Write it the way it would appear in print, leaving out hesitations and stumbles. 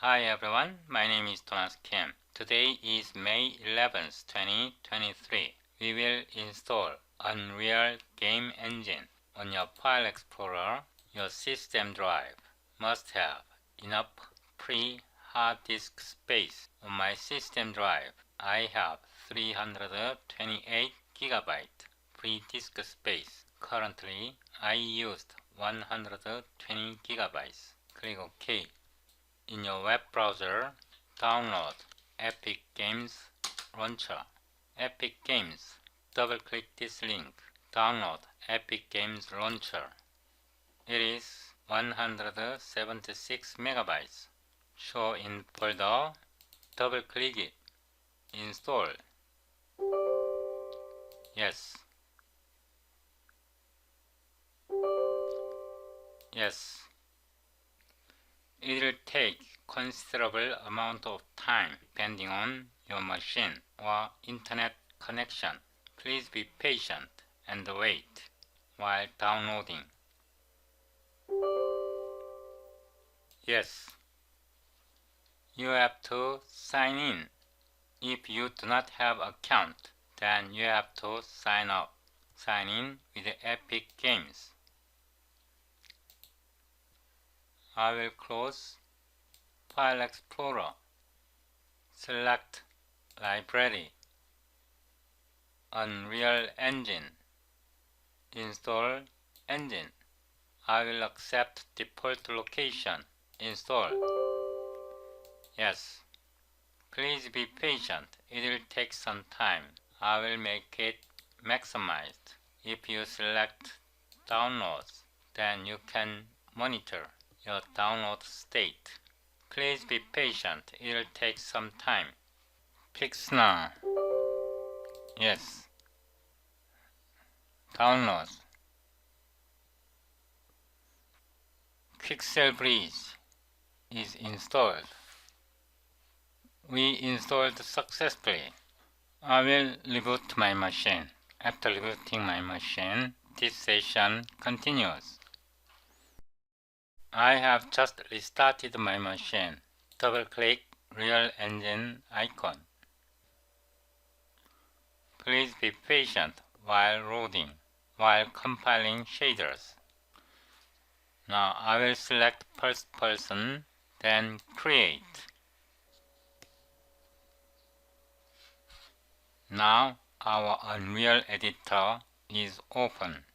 Hi everyone, my name is Thomas Kim. Today is May 11th, 2023. We will install Unreal Game Engine on your File Explorer. Your system drive must have enough free hard disk space. On my system drive, I have 328 GB free disk space. Currently, I used 120 GB. Click OK. In your web browser, download Epic Games Launcher. Epic Games. Double-click this link. Download Epic Games Launcher. It is 176 megabytes. Show in folder. Double-click it. Install. Yes. Yes. It will take considerable amount of time depending on your machine or internet connection. Please be patient and wait while downloading. Yes. You have to sign in. If you do not have account, then you have to sign up. Sign in with Epic Games. I will close File Explorer. Select Library. Unreal Engine. Install Engine. I will accept default location. Install. Yes. Please be patient. It will take some time. I will make it maximized. If you select Downloads, then you can monitor your download state. Please be patient. It will take some time. Fix now. Yes. Download. Pixel Bridge is installed. We installed successfully. I will reboot my machine. After rebooting my machine, this session continues. I have just restarted my machine. Double-click Real Engine icon. Please be patient while loading, while compiling shaders. Now I will select first person, then create. Now our Unreal Editor is open.